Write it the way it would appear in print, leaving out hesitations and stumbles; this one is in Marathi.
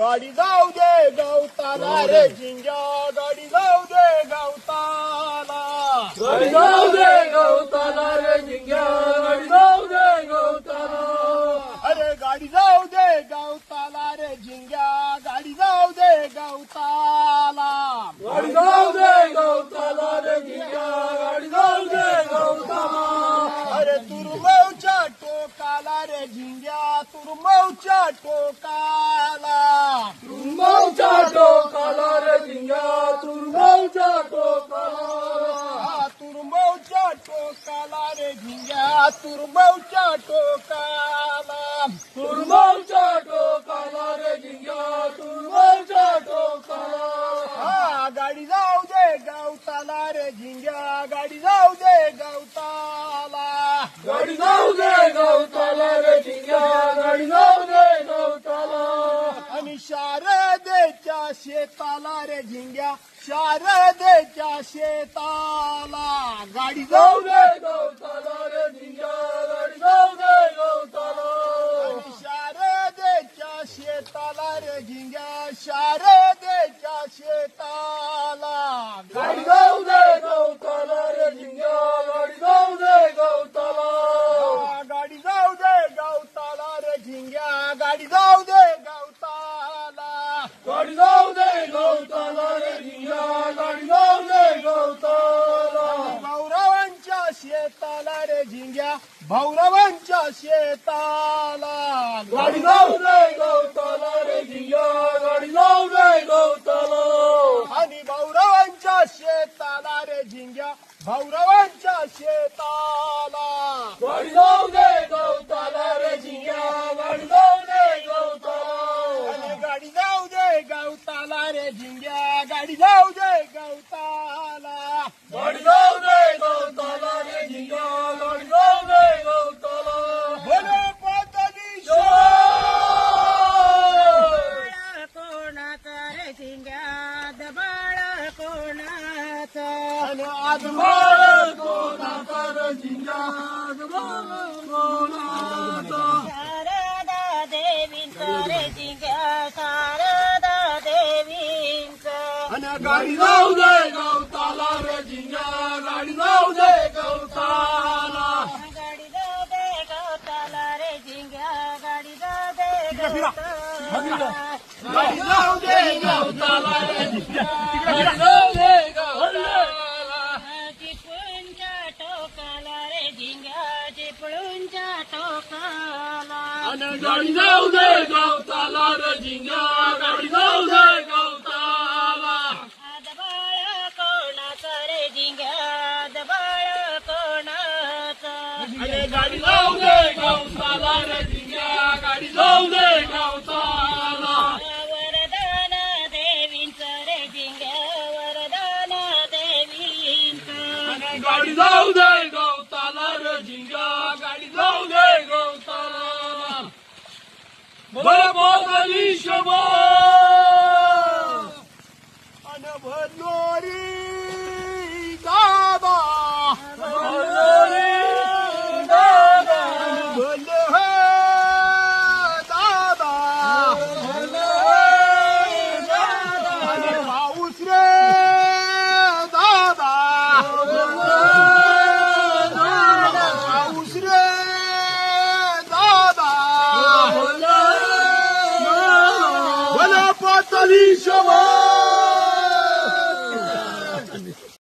गाडी जाऊ दे गवताला रे झिंग्या, गाडी जाऊ दे गवताला, गाडी जाऊ दे गवताला रे झिंग्या, गाडी जाऊ दे गवताला. अरे गाडी जाऊ दे गवताला रे झिंग्या, गाडी जाऊ दे गवताला, गाडी जाऊ दे गवताला रे झिंग्या, गाडी जाऊ दे गवताला. अरे तुरमौच्या टोकाला रे झिंग्या, तुरमौच्या टोकाला, तुरमौच्या टोकाला रे झिंग्या, तुरमौच्या टोकाला. तुरमौच्या टोकाला रे झिंग्या, तुरमौच्या टोकाला, तुरमौच्या टोकाला रे झिंग्या, तुरमौच्या टोकाला. गाडी जाऊ दे गवताला रे झिंग्या, गाडी जाऊ दे गवताला, गाडी जाऊ दे गवताला रे झिंग्या, गाडी जाऊ दे गवताला. आणि शारदेच्या शेताला रे झिंग्या, शारदेच्या शेताला, गाडी जाऊ जाऊ दे गवताला रे झिंग्या, गाडी जाऊ दे गवताला. आणि शारदेच्या शेताला रे झिंग्या, शारदेच्या शेताला, गाडी जाऊ दे गवताला रे झिंग्या, गाडी जाऊ दे गवताला. गाडी जाऊ दे गवताला रे झिंग्या, गाडी जाऊ दे गवताला, गाडी जाऊ दे गवताला रे झिंग्या, गाडी जाऊ दे गवताला. भाऊरावांच्या शेताला रे झिंग्या, भाऊरावांच्या शेताला, गाडी जाऊ दे गवताला रे झिंग्या, गाडी जाऊ दे गवताला. आणि भाऊरावांच्या शेताला रे झिंग्या, भाऊरावांच्या शेताला, गाडी जाऊ दे गवताला रे झिंग्या, गाडी जाऊ दे गवताला. आणि गाडी जाऊ दे गवताला रे झिंग्या, गाडी जाऊ दे गवताला, गाडी जाऊ दे गवताला रे झिंग्या, गाडी जाऊ दे गवताला. बोलो पाताली कोणाचा रे झिंग्या, दबाळ कोणाचा. आणि आज बाळ कोणाचा रे झिंग्या, बाळ कोणाचा. शारदा देवींचा रे झिंग्या, शारदा देवींचा. आणि गाडी जाऊ दे गवताला रे झिंग्या, गाडी जाऊ दे गवताला. गाडी जाऊ दे गवताला रे झिंग्या, गाडी जाऊ दे गवताला. गाडी जाऊ दे गवताला रे झिंग्या, गाडी जाऊ दे गवताला. चिपळूणच्या टोकाला रे झिंग्या, चिपळूणच्या टोकाला. आणि गाडी जाऊ दे गवताला रे झिंग्या, गाडी जाऊ दे गवताला. दबाळ कोणाचा रे झिंग्या, दबाळ कोणाचा. आणि गाडी जाऊ दे गवताला रे झिंग्या, गाडी जाऊ दे गवताला. वरदान देवींचा रे झिंग्या, वरदान देवींचा. आणि गाडी जाऊ दे गवताला रे झिंग्या, गाडी जाऊ दे गवताला. बरं बोलली शबा. आणि भरलोरी दादा, भरलोरी दादा, भरलो हे दादा, भरलोरी दादा, आणि पाऊस रे दादा, पाऊस रे दादा, भरलोरी दादा. बोला पाताली शबा.